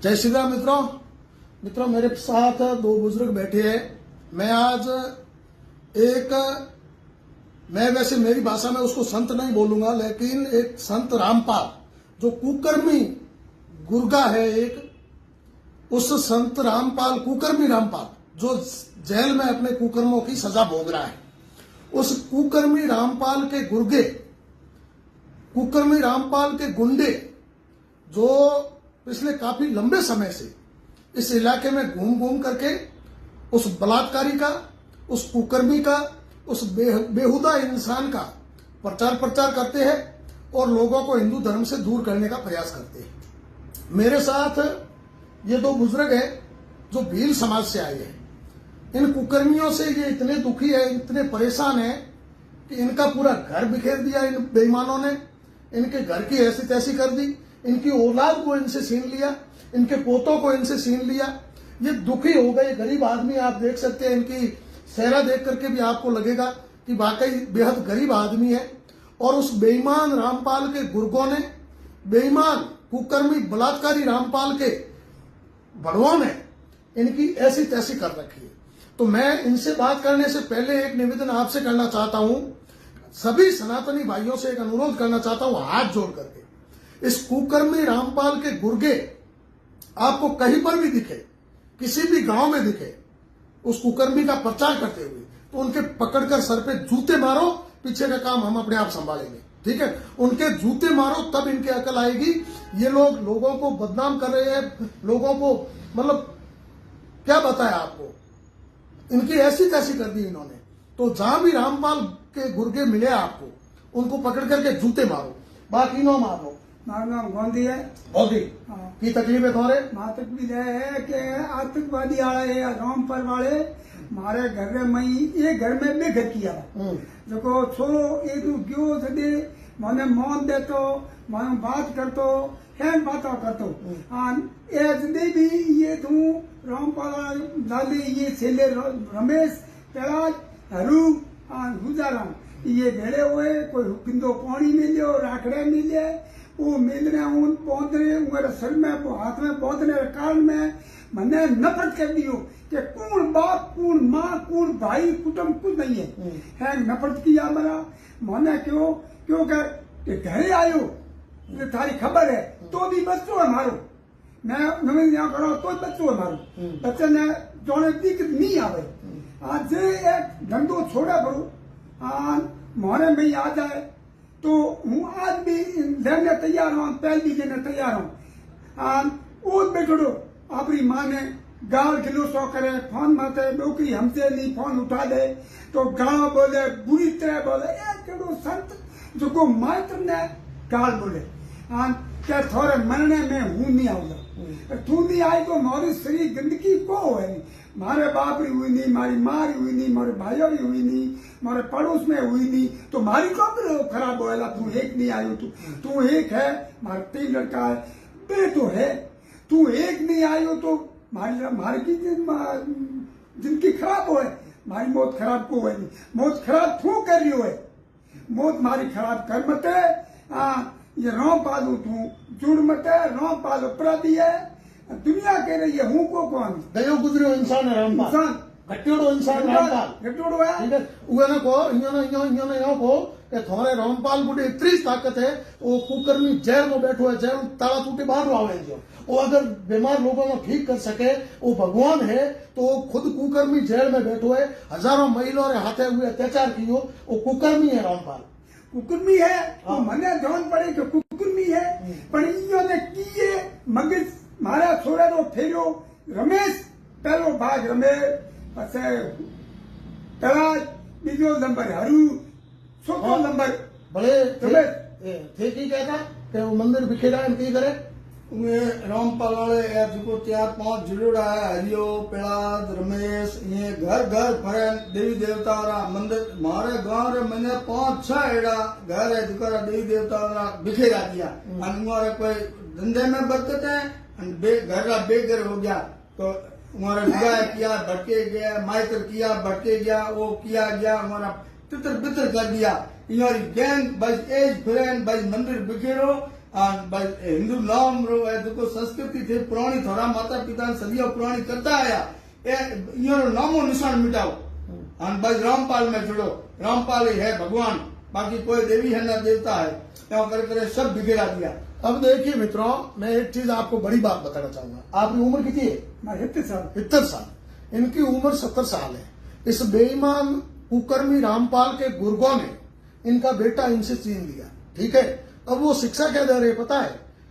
जय श्री राम मित्रों मेरे साथ दो बुजुर्ग बैठे हैं। मैं वैसे मेरी भाषा में उसको संत नहीं बोलूंगा, लेकिन एक संत रामपाल जो कुकर्मी गुर्गा है, एक उस संत रामपाल कुकर्मी रामपाल जो जेल में अपने कुकर्मों की सजा भोग रहा है, उस कुकर्मी रामपाल के गुर्गे, कुकर्मी रामपाल के गुंडे जो पिछले काफी लंबे समय से इस इलाके में घूम घूम करके उस बलात्कारी का, उस कुकर्मी का, उस बेहुदा इंसान का प्रचार करते हैं और लोगों को हिंदू धर्म से दूर करने का प्रयास करते हैं। मेरे साथ ये दो बुजुर्ग हैं जो भील समाज से आए हैं। इन कुकर्मियों से ये इतने दुखी है, इतने परेशान है कि इनका पूरा घर बिखेर दिया इन बेईमानों ने, इनके घर की ऐसी तैसी कर दी, इनकी औलाद को इनसे छीन लिया, इनके पोतों को इनसे छीन लिया। ये दुखी हो गए गरीब आदमी, आप देख सकते हैं इनकी चेहरा देख करके भी आपको लगेगा कि वाकई बेहद गरीब आदमी है। और उस बेईमान रामपाल के गुर्गों ने, बेईमान कुकर्मी बलात्कारी रामपाल के भड़ुओं ने इनकी ऐसी तैसी कर रखी है। तो मैं इनसे बात करने से पहले एक निवेदन आपसे करना चाहता हूं, सभी सनातनी भाइयों से एक अनुरोध करना चाहता हूं हाथ जोड़ करके, इस कुकर्मी रामपाल के गुर्गे आपको कहीं पर भी दिखे, किसी भी गांव में दिखे उस कुकर्मी का प्रचार करते हुए, तो उनके पकड़कर सर पे जूते मारो, पीछे का काम हम अपने आप संभालेंगे, ठीक है। उनके जूते मारो, तब इनकी अकल आएगी। ये लोग लोगों को बदनाम कर रहे हैं, लोगों को मतलब क्या बताया आपको, इनकी ऐसी तैसी कर दी इन्होंने। तो जहां भी रामपाल के गुर्गे मिले आपको, उनको पकड़ करके जूते मारो, बाकी नो मार लो। मारा नाम गोंदी है। गोंदी की तकलीफ है तुम्हारे? मां तकलीफ है कि आतंकवादी आए रामपुर वाले मारे घर में ये घर में बेघर किया देखो छोरो ये तू क्यों सदे मैंने मौन दे तो मैं बात करतो है बातें करतो एज दे भी ये तू रामपाल दादी ये छेले रमेश कैलाश हरू गुजाराम ये भेड़े हुए कोई किंदो पानी मिलियो राखड़े मिले वो मिलने उन पौधने मेरे सर में हाथ में पौधने कारण में मैंने नफरत कर दियो कि कौन बाप कौन माँ कौन भाई कुटुंब कुछ नहीं है नफरत किया मेरा मैंने क्यों कर घरे आयो थारी खबर है तो भी बच्चों है मारो मैं नवीन यहाँ करो तो बच्चों है मारो बच्चे ने जोड़े दिक्कत नहीं आवे आज एक धंधो छोड़ा करो मोहरे में आ जाए तो हूँ आज भी लेने तैयार हूँ, पहल भी लेने तैयार हूँ। वो बेटो अपनी माँ ने गाल गिलोसो करे, फोन माते नौकरी हमसे नहीं फोन उठा दे तो गाल बोले, बुरी तरह बोले, केड़ो संत जो को मात्र ने गाल बोले क्या थोड़े मरने में हूँ नहीं आऊंगा, तू नहीं आई तो मारी शरीर गंदगी को है, मारे बाप री हुई नहीं, मारी माँ री हुई नहीं, मारे भाइयों री हुई नहीं, मारे पड़ोस में हुई नहीं, तो मारी को खराब होएला, तू एक नहीं आयो, तू एक है, मारे 3 लड़का है, बेटो है, तू एक नहीं आयो तो मारी की जिनकी खराब होए, मारी मौत खराब को है नहीं, मौत खराब तू कर रही है, मौत मारी खराब कर मते ये रामपाल तू जुड़ मते रामपाल अपराधी है, दुनिया कह रही है हूँ को कौन दयो गुजरियो इंसान है रामपाल, घटियोड़ो इंसान रामपाल घटियोड़ो है, ठीक है। उहे ने को इन्होंने यो को कि थोड़े रामपाल गुडे इतनी ताकत है, वो कुकर्मी जेल में बैठो है, जेल ताला टूटे बाहर आवे जो, वो अगर बीमार लोगों को ठीक कर सके, वो भगवान है, तो खुद कुकर्मी जेल में बैठो है, हजारों महिलाओं ने हाथे हुए अत्याचार कियो, वो कुकर्मी है रामपाल, कुकर्मी है। तो मने जान पड़े कि कुकर्मी है, पर इन्होंने किए मगज मारा छोरा रो फेरो रमेश पहलो भाग रमेश पछे कैलाश बीजो नंबर हरू चौथो नंबर भले रमेश थे की कहता कि वो मंदिर बिखेरा की करे रामपाल वाले जो 4-5 जुड़ोड़ा है, हरियो पेलाद रमेश ये घर घर फरे देवी देवता मंदिर मारे गांव रे मैंने 5-6 एड़ा घर है जिकरा देवी देवता बिखेरा दिया, हमारे कोई धंधे में बरकत है, घर का बेघर हो गया तो हमारा विवाह किया भटके गया, माइकर किया भटके गया, वो किया गया, हमारा तितर बितर कर दिया, हमारी गैंग बस एज फ्रेंड बस मंदिर बिखेरो भाई हिंदू नाम रो है जो संस्कृति थी पुरानी थोड़ा माता पिता सदियों पुरानी करता आया ये नामो निशान मिटाओ और भाई रामपाल में जुड़ो। रामपाल ही है भगवान, बाकी कोई देवी है ना देवता है, क्या कर सब बिगड़ा दिया। अब देखिए मित्रों, मैं एक चीज आपको बड़ी बात बताना चाहूंगा। आपकी उम्र कितनी है? मैं 70 साल। इनकी उम्र 70 साल है। इस बेईमान कुकर्मी रामपाल के गुर्गों ने इनका बेटा इनसे छीन लिया, ठीक है। अब वो शिक्षा क्या दे रहे पता है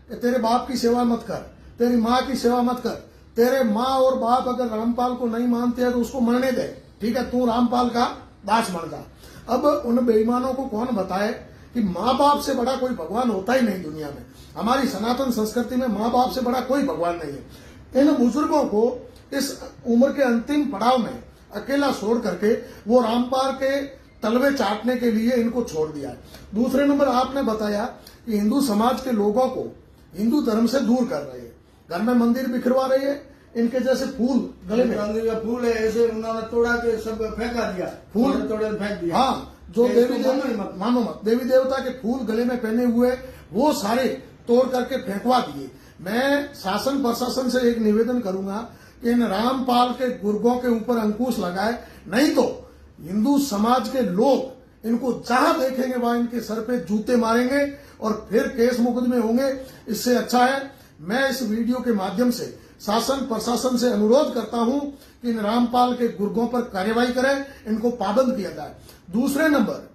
कि तेरे बाप की सेवा मत कर, तेरी माँ की सेवा मत कर, तेरे माँ और बाप अगर रामपाल को नहीं मानते हैं तो उसको मरने दे, ठीक है, तू रामपाल का दास बन जा। अब उन बेईमानों को कौन बताए कि माँ बाप से बड़ा कोई भगवान होता ही नहीं दुनिया में। हमारी सनातन संस्कृति में माँ बाप से बड़ा कोई भगवान नहीं है। इन बुजुर्गों को इस उम्र के अंतिम पड़ाव में अकेला छोड़ करके वो रामपाल के तलवे चाटने के लिए इनको छोड़ दिया है। दूसरे नंबर आपने बताया कि हिंदू समाज के लोगों को हिंदू धर्म से दूर कर रहे हैं, घर में मंदिर बिखरवा रही है, इनके जैसे फूल गले में मंदिर का फूल है ऐसे उन्होंने तोड़ा के सब फेंका दिया, फूल तोड़े फेंक दिया। हाँ, जो देवी मानो मत, देवी देवता के फूल गले में पहने हुए वो सारे तोड़ करके फेंकवा दिए। मैं शासन प्रशासन से एक निवेदन करूंगा कि इन रामपाल के गुर्गों के ऊपर अंकुश लगाए, नहीं तो हिंदू समाज के लोग इनको जहां देखेंगे वहां इनके सर पे जूते मारेंगे और फिर केस मुकदमे होंगे। इससे अच्छा है मैं इस वीडियो के माध्यम से शासन प्रशासन से अनुरोध करता हूं कि इन रामपाल के गुर्गों पर कार्रवाई करें, इनको पाबंद किया जाए। दूसरे नंबर,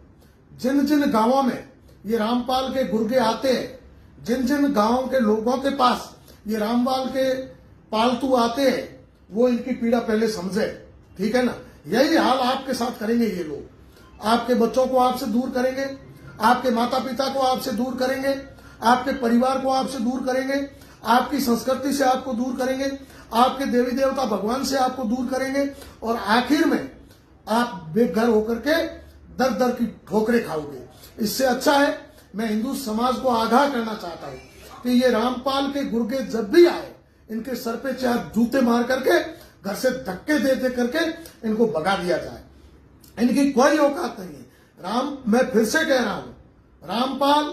जिन जिन गांवों में ये रामपाल के गुर्गे आते हैं, जिन जिन गांवों के लोगों के पास ये रामपाल के पालतू आते हैं, वो इनकी पीड़ा पहले समझे, ठीक है ना। यही हाल आपके साथ करेंगे ये लोग। आपके बच्चों को आपसे दूर करेंगे, आपके माता पिता को आपसे दूर करेंगे, आपके परिवार को आपसे दूर करेंगे, आपकी संस्कृति से आपको दूर करेंगे, आपके देवी देवता भगवान से आपको दूर करेंगे और आखिर में आप बेघर होकर के दर दर की ठोकरें खाओगे। इससे अच्छा है मैं हिंदू समाज को आगाह करना चाहता हूं कि ये रामपाल के गुर्गे जब भी आए इनके सर पे 4 जूते मार करके घर से धक्के दे दे करके इनको भगा दिया जाए। इनकी कोई औकात नहीं है। मैं फिर से कह रहा हूं, रामपाल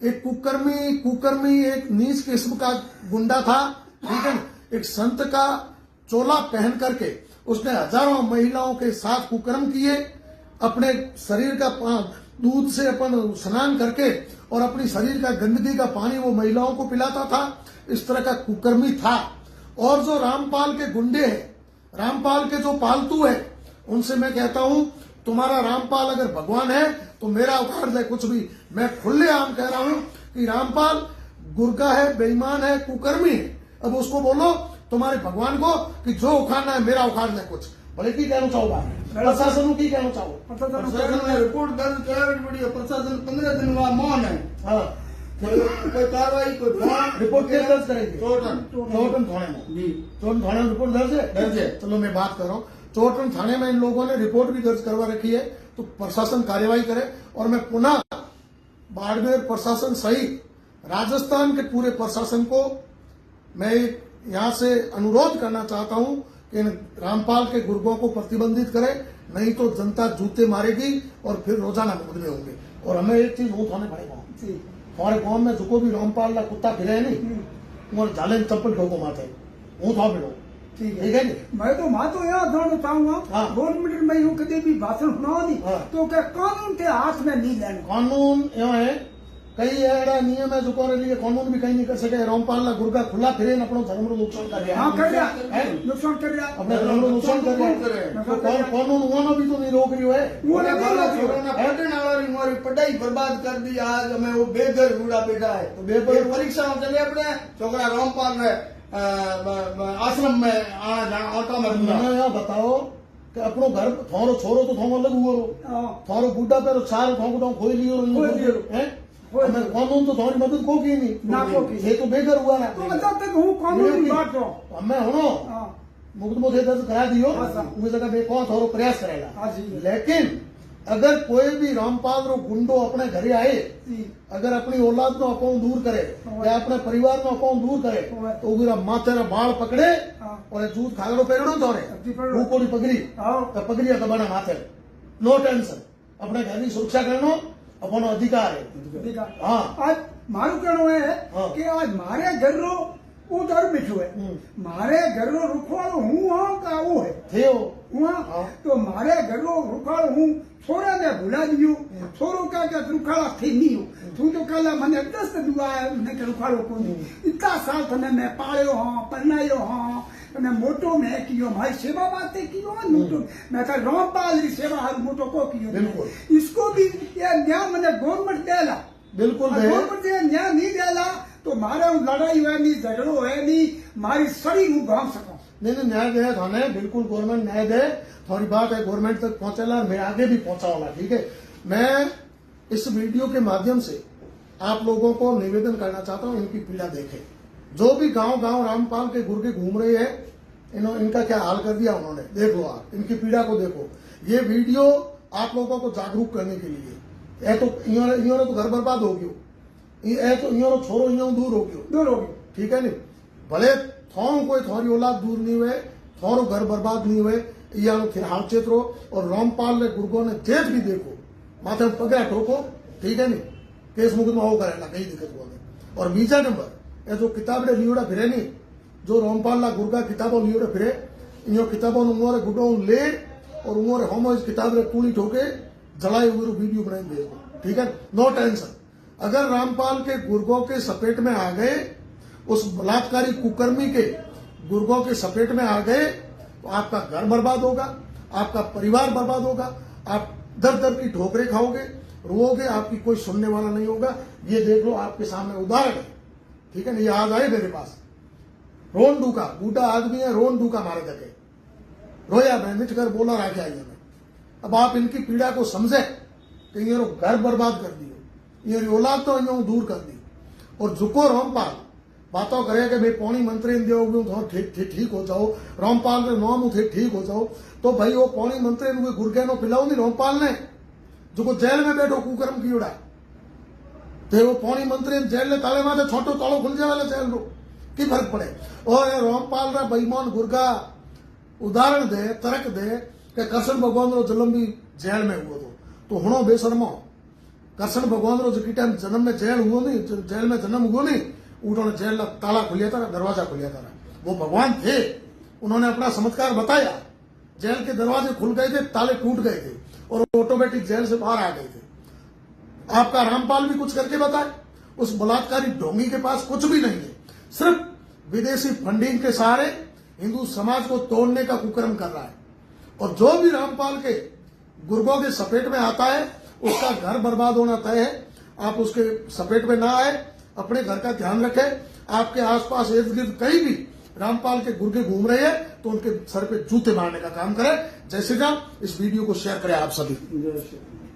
एक कुकर्मी एक नीच किस्म का गुंडा था, ठीक है। एक संत का चोला पहन करके उसने हजारों महिलाओं के साथ कुकर्म किए, अपने शरीर का दूध से अपन स्नान करके और अपनी शरीर का गंदगी का पानी वो महिलाओं को पिलाता था। इस तरह का कुकर्मी था। और जो रामपाल के गुंडे हैं, रामपाल के जो पालतू है, उनसे मैं कहता हूं तुम्हारा रामपाल अगर भगवान है तो मेरा उखाड़ दे कुछ भी। मैं खुलेआम कह रहा हूं कि रामपाल गुर्गा है, बेईमान है, कुकर्मी है। अब उसको बोलो तुम्हारे भगवान को कि जो उखाड़ना है मेरा उखाड़ दे कुछ। भले की कहना चाहोगा, प्रशासन की कहना चाहो, प्रशासन ने रिपोर्ट दर्ज करानी पड़ी है। प्रशासन 15 दिन का मौन है। हाँ, कोई कार्रवाई कोई रिपोर्ट क्या दर्ज करेंगे? चोटन थाने में जी, चोटन थाने में रिपोर्ट दर्ज है। चलो मैं बात कर रहा हूँ, चोटन थाने में इन लोगों ने रिपोर्ट भी दर्ज करवा रखी है, तो प्रशासन कार्रवाई करे। और मैं पुनः बाड़मेर प्रशासन सहित राजस्थान के पूरे प्रशासन को मैं यहाँ से अनुरोध करना चाहता हूँ कि इन रामपाल के गुर्गों को प्रतिबंधित करे, नहीं तो जनता जूते मारेगी और फिर रोजाना मुकदमे होंगे। और हमें एक चीज वो थाने पड़ेगा, हमारे गांव में जो भी रामपाल का कुत्ता फिरे नहीं और झाले में चप्पल ठोको माथे वो था फिरो, ठीक है नहीं। मैं तो मां तो यहाँ जानना चाहूंगा, हाँ। गवर्नमेंट में यूं कभी भी भाषण सुनाओ नहीं, हाँ। तो क्या कानून के हाथ में नहीं लेना। कानून यो है, कई एड़ा नियम है जो लिए कानून भी कहीं नहीं कर सके। रामपाल ना गुर्गा खुला फिरे न अपनो धर्म रो नुकसान कर रहा हाँ कर रहा, है, नुकसान कर रहा, अपने धर्म रो नुकसान कर रहा है। तो कानून वो भी तो नहीं रोक रही है। वो नहीं कोरोना पढ़ने वाली हमारी पढ़ाई बर्बाद कर दी। आज हमें वो बेघर बूढ़ा बेटा है, तो बेघर परीक्षा में चले अपने छोकरा रामपाल ने आश्रम में आना जाना ऑटो में। मैंने यहाँ बताओ कि अपनो घर थोरो छोरो तो थोरो अलग हुआ थोरो बूढ़ा पे सारे थोरो खोई लियो है। कानून तो थोड़ी मदद को की नहीं ना को की, ये तो बेघर हुआ ना। तो मतलब तक हूँ कानून की बात हो हमें हो मुकदमो थे दर्ज करा दियो, उस जगह पे कौन थोरो प्रयास करेगा। लेकिन अगर कोई भी रामपाल रो गुंडो अपने घरे आए, अगर अपनी औलाद नो अकाउंट दूर करे या अपने परिवार नो अकाउंट दूर करे, तो उगरा माथे रा बाल पकड़े और जूत खागड़ो पेड़ो तोड़े ऊपरी पगड़ी पगड़ी दबाना माथे। नो टेंशन, अपने घर की सुरक्षा करनो अपनो अधिकार है। अधिकार। हाँ, आज મારું કહેવું એ હા. કે આજ મારે ઘરનો ઉધાર બેઠું હે મારે ઘરનો રૂખવાળો હું હા કે આવું હે થયો હું હા હા. તો મારે ઘરનો રૂખવાળો હું છોરાને ભૂલા દીધું છોરો કે રૂખાળા થઈ નહીં તું તો કાલે મને 10 દુઆ મને કે રૂખાળો કોની इतना साल तने मैं पाळ्यो हाँ परनायो हाँ तने मोटो मैं कियो मारी सेवा बातें कियो मोटो मैं तो रामपाल री सेवा हर मोटो को कियो बिल्कुल। इसको भी ये न्याय मैंने गवर्नमेंट देला बिल्कुल दे गवर्नमेंट ये न्याय नहीं देला तो मारे लड़ाई है नहीं झगड़ो है नहीं मारी सड़ी हूँ भाग सकूं नहीं नहीं न्याय दे थाने बिल्कुल गवर्नमेंट न्याय दे थोड़ी बात है गवर्नमेंट तक पहुंचेला मैं आगे भी पहुंचाऊंगा ठीक है मैं इस वीडियो के माध्यम से आप लोगों को निवेदन करना चाहता हूं इनकी पीड़ा देखें जो भी गांव गांव रामपाल के गुर्गे घूम रहे हैं इनका क्या हाल कर दिया उन्होंने देख लो आप इनकी पीड़ा को देखो ये वीडियो आप लोगों को जागरूक करने के लिए ए तो इन्होंने तो घर बर्बाद हो गयो ए तो इन्होंने छोरो इन्हों दूर हो गयो दूर हो गई ठीक है नहीं भले थोड़ो कोई थोड़ी औलाद दूर नहीं हुए थोड़ो घर बर्बाद नहीं हुए या फिर हावचेत रहो और रामपाल ने गुर्गो ने जेठ भी देखो माथे पगड़ा ठोको ठीक है नहीं केस मुकदमा हो करेला कई दिक्कत हुआ नहीं और बीजा नंबर ये जो किताबड़े लियोड़ा फिरे नहीं जो रामपाल ला गुर्गा किताबों लियोड़ा फिरे इन किताबों उमरे गुडो ले और उमरे होमो इस किताब रे पूरी ठोके जलाई हुए वीडियो बनाई भेज दो ठीक है नो टेंशन अगर रामपाल के गुर्गों के सपेट में आ गए उस बलात्कारी कुकर्मी के गुर्गों के सपेट में आ गए तो आपका घर बर्बाद होगा आपका परिवार बर्बाद होगा आप दर दर की ठोकरें खाओगे रोओगे आपकी कोई सुनने वाला नहीं होगा ये देख लो आपके सामने उदाहरण है ठीक है ना ये आज आए मेरे पास रोन डूका बूढ़ा आदमी है रोन डूका मारे जगह रोया मैं मिट कर बोला राखे आई मैं अब आप इनकी पीड़ा को समझे कि ये घर बर्बाद कर दियो ये औलाद तो इन दूर कर दी और झुको रामपाल बातों करे कि भाई पौनी मंत्री दो ठीक हो जाओ रामपाल के नाम ठीक हो जाओ तो भाई वो पौनी मंत्री गुरगे नो पिलाओ नहीं रामपाल ने जो जेल में बैठो कुकर्म की उड़ा तो वो पौनी मंत्री जेल ने ताले माथे छोटो तालो खुल जाए जेल रो की फर्क पड़े और रामपाल रा बेईमान गुरगा उदाहरण दे तर्क दे कि कृष्ण भगवान रो जन्म भी जेल में हुआ तो हुणो बेशर्मो कृष्ण भगवान रो जी टाइम जन्म में जेल हुआ नहीं जेल में जन्म हुआ नहीं उन्होंने जेल ताला खुलिया था दरवाजा खुलिया था वो भगवान थे उन्होंने अपना चमत्कार बताया जेल के दरवाजे खुल गए थे ताले टूट गए थे और ऑटोमेटिक जेल से बाहर आ गए थे आपका रामपाल भी कुछ करके बताए उस बलात्कारी ढोंगी के पास कुछ भी नहीं है सिर्फ विदेशी फंडिंग के सहारे हिंदू समाज को तोड़ने का कुकर्म कर रहा है और जो भी रामपाल के गुर्गों के सपेट में आता है उसका घर बर्बाद होना तय है आप उसके सपेट में ना आए अपने घर का ध्यान रखें आपके आसपास इर्द गिर्द कहीं भी रामपाल के गुर्गे घूम रहे हैं तो उनके सर पे जूते मारने का काम करें जय श्री राम इस वीडियो को शेयर करें आप सभी जय श्री राम।